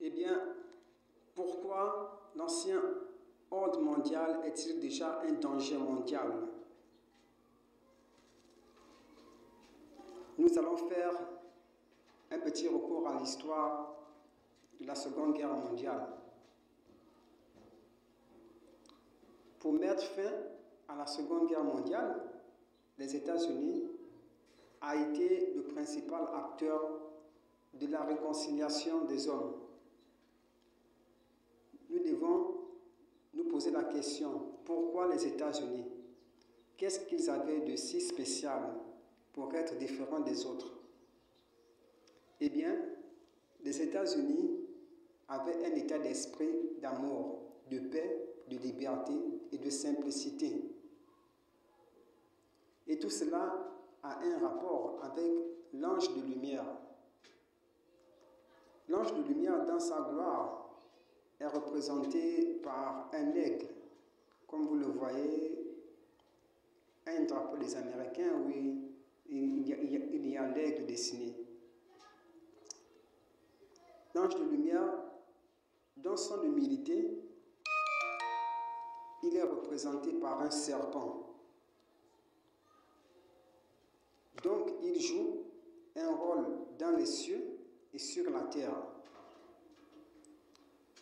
Eh bien, pourquoi l'ancien ordre mondial est-il déjà un danger mondial? Nous allons faire un petit recours à l'histoire de la Seconde Guerre mondiale. Pour mettre fin à la Seconde Guerre mondiale, les États-Unis a été le principal acteur de la réconciliation des hommes. Nous devons nous poser la question, pourquoi les États-Unis? Qu'est-ce qu'ils avaient de si spécial pour être différents des autres? Eh bien, les États-Unis avaient un état d'esprit d'amour, de paix, de liberté et de simplicité. Et tout cela a un rapport avec l'ange de lumière. L'ange de lumière, dans sa gloire, est représenté par un aigle. Comme vous le voyez, un drapeau des Américains, oui, il y a l'aigle dessiné. L'ange de lumière, dans son humilité, il est représenté par un serpent. Donc, il joue un rôle dans les cieux et sur la terre.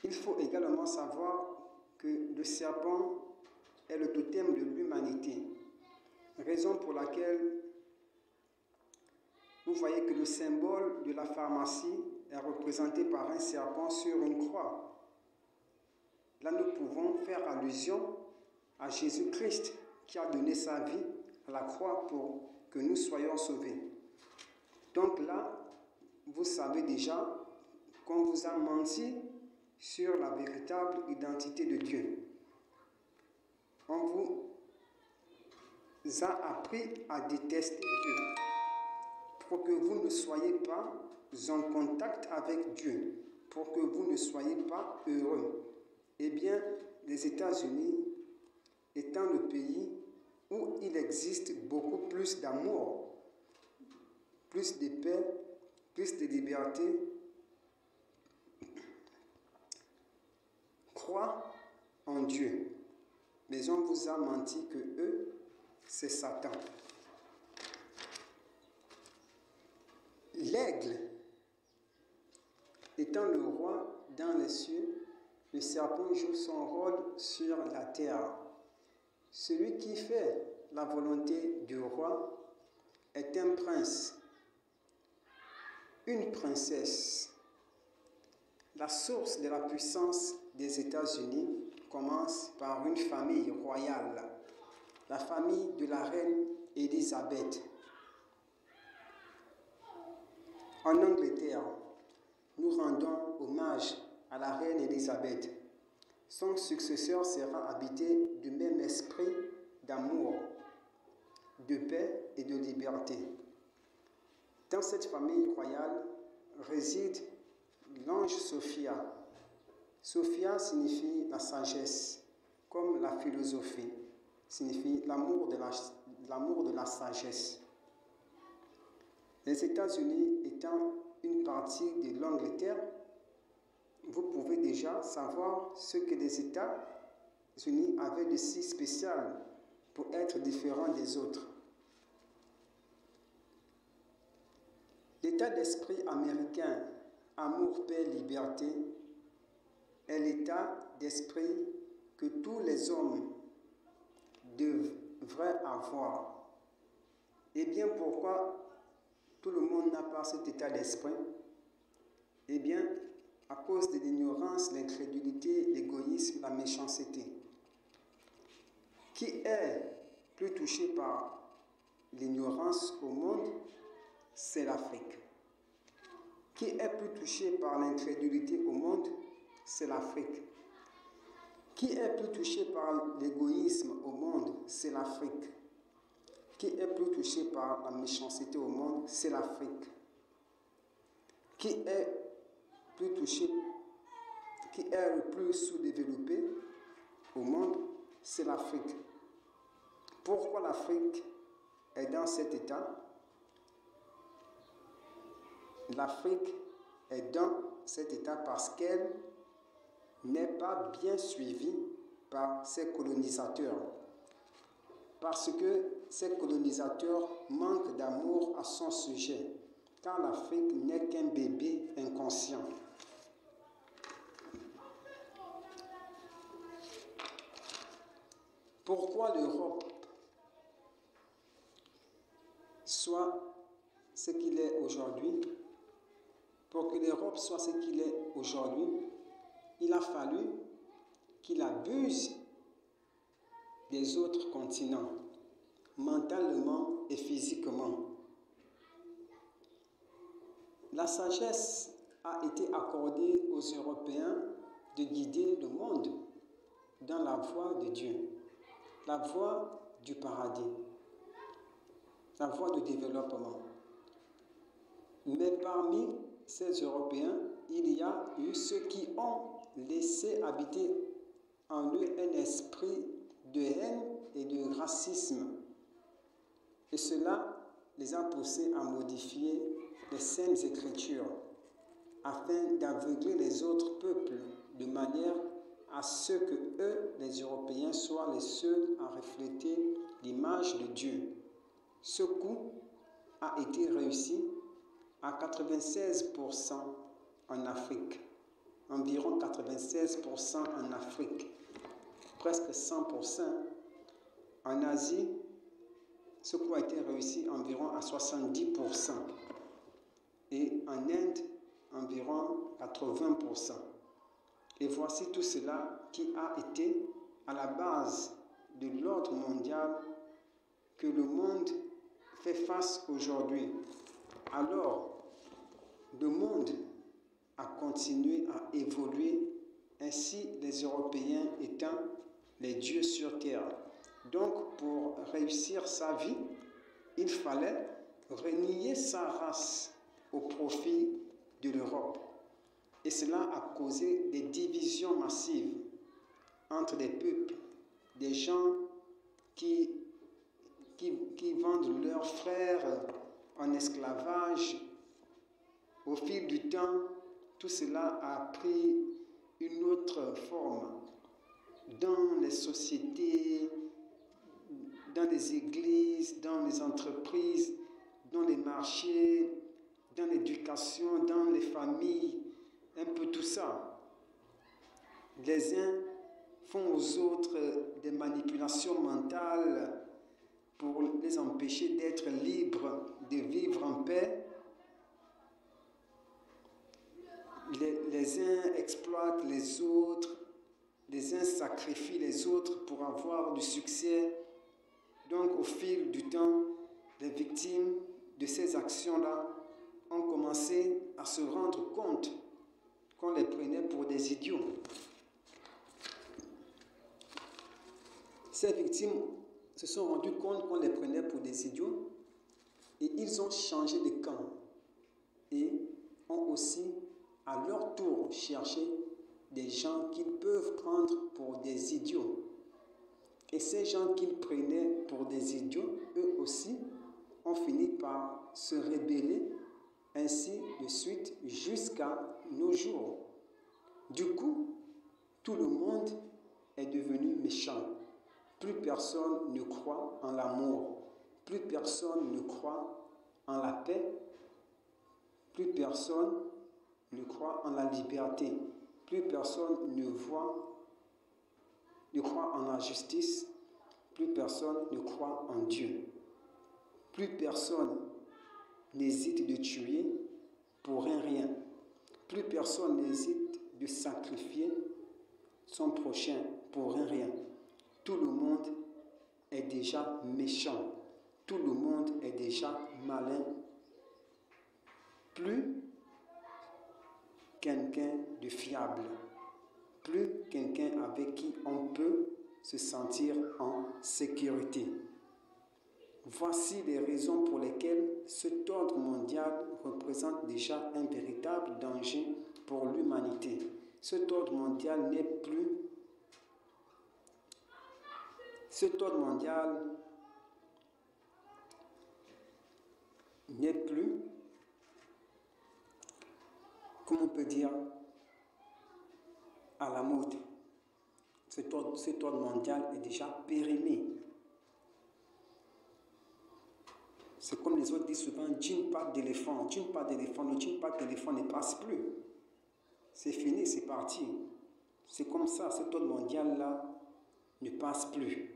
Il faut également savoir que le serpent est le totem de l'humanité, raison pour laquelle vous voyez que le symbole de la pharmacie est représenté par un serpent sur une croix. Là, nous pouvons faire allusion à Jésus-Christ qui a donné sa vie à la croix pour que nous soyons sauvés. Donc là, vous savez déjà qu'on vous a menti sur la véritable identité de Dieu. On vous a appris à détester Dieu pour que vous ne soyez pas en contact avec Dieu, pour que vous ne soyez pas heureux. Eh bien, les États-Unis étant le pays où il existe beaucoup plus d'amour, plus de paix, plus de liberté, croient en Dieu. Mais on vous a menti que eux, c'est Satan. L'aigle étant le roi dans les cieux, le serpent joue son rôle sur la terre. Celui qui fait la volonté du roi est un prince, une princesse. La source de la puissance des États-Unis commence par une famille royale, la famille de la reine Élisabeth. En Angleterre, nous rendons hommage à la reine Élisabeth. Son successeur sera habité du même esprit d'amour, de paix et de liberté. Dans cette famille royale réside l'ange Sophia. Sophia signifie la sagesse, comme la philosophie signifie l'amour de la sagesse. Les États-Unis étant une partie de l'Angleterre, vous pouvez déjà savoir ce que les États-Unis avaient de si spécial pour être différents des autres. L'état d'esprit américain, amour, paix, liberté, est l'état d'esprit que tous les hommes devraient avoir. Et bien pourquoi tout le monde n'a pas cet état d'esprit? Eh bien, à cause de l'ignorance, l'incrédulité, l'égoïsme, la méchanceté. Qui est plus touché par l'ignorance au monde? C'est l'Afrique. Qui est plus touché par l'incrédulité au monde? C'est l'Afrique. Qui est plus touché par l'égoïsme au monde? C'est l'Afrique. Qui est plus touché par la méchanceté au monde? C'est l'Afrique. Qui est plus touché, qui est le plus sous-développé au monde? C'est l'Afrique. Pourquoi l'Afrique est dans cet état? L'Afrique est dans cet État parce qu'elle n'est pas bien suivie par ses colonisateurs. Parce que ces colonisateurs manquent d'amour à son sujet, car l'Afrique n'est qu'un bébé inconscient. Pourquoi l'Europe soit ce qu'il est aujourd'hui? Pour que l'Europe soit ce qu'il est aujourd'hui, il a fallu qu'il abuse des autres continents, mentalement et physiquement. La sagesse a été accordée aux Européens de guider le monde dans la voie de Dieu, la voie du paradis, la voie du développement. Mais parmi ces Européens, il y a eu ceux qui ont laissé habiter en eux un esprit de haine et de racisme. Et cela les a poussés à modifier les saintes écritures afin d'aveugler les autres peuples de manière à ce que eux, les Européens, soient les seuls à refléter l'image de Dieu. Ce coup a été réussi à 96% en Afrique, environ 96% en Afrique, presque 100% en Asie. Ce coup a été réussi environ à 70% et en Inde environ 80%. Et voici tout cela qui a été à la base de l'ordre mondial que le monde fait face aujourd'hui. Alors, le monde a continué à évoluer, ainsi les Européens étant les dieux sur terre. Donc, pour réussir sa vie, il fallait renier sa race au profit de l'Europe. Et cela a causé des divisions massives entre des peuples, des gens qui vendent leurs frères en esclavage. Au fil du temps, tout cela a pris une autre forme dans les sociétés, dans les églises, dans les entreprises, dans les marchés, dans l'éducation, dans les familles, un peu tout ça. Les uns font aux autres des manipulations mentales pour les empêcher d'être libres, de vivre en paix. Les uns exploitent les autres, les uns sacrifient les autres pour avoir du succès. Donc au fil du temps, les victimes de ces actions-là ont commencé à se rendre compte qu'on les prenait pour des idiots. Ces victimes se sont rendues compte qu'on les prenait pour des idiots et ils ont changé de camp et ont aussi à leur tour cherché des gens qu'ils peuvent prendre pour des idiots. Et ces gens qu'ils prenaient pour des idiots, eux aussi, ont fini par se rebeller, ainsi de suite, jusqu'à nos jours. Du coup, tout le monde est devenu méchant. Plus personne ne croit en l'amour. Plus personne ne croit en la paix. Plus personne ne croit en la liberté. Plus personne ne croit en la justice. Plus personne ne croit en Dieu. Plus personne n'hésite de tuer pour un rien. Plus personne n'hésite de sacrifier son prochain pour un rien. Tout le monde est déjà méchant. Tout le monde est déjà malin. Plus quelqu'un de fiable. Plus quelqu'un avec qui on peut se sentir en sécurité. Voici les raisons pour lesquelles cet ordre mondial représente déjà un véritable danger pour l'humanité. Cet ordre mondial n'est plus comme on peut dire, à la mode. Cet ordre mondial est déjà périmé. C'est comme les autres disent souvent, jean pas d'éléphant, le jean pas d'éléphant ne passe plus. C'est fini, c'est parti. C'est comme ça, cet ordre mondial-là ne passe plus.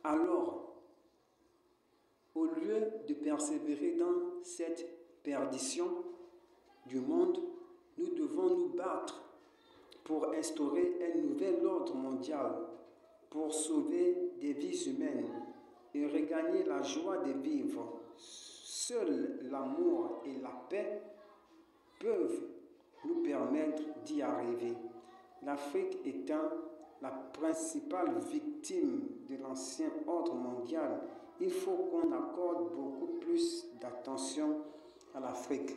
Alors, au lieu de persévérer dans cette perdition du monde, nous devons nous battre pour instaurer un nouvel ordre mondial, pour sauver des vies humaines et regagner la joie de vivre. Seul l'amour et la paix peuvent nous permettre d'y arriver. L'Afrique étant la principale victime de l'ancien ordre mondial, il faut qu'on accorde beaucoup plus d'attention à l'Afrique.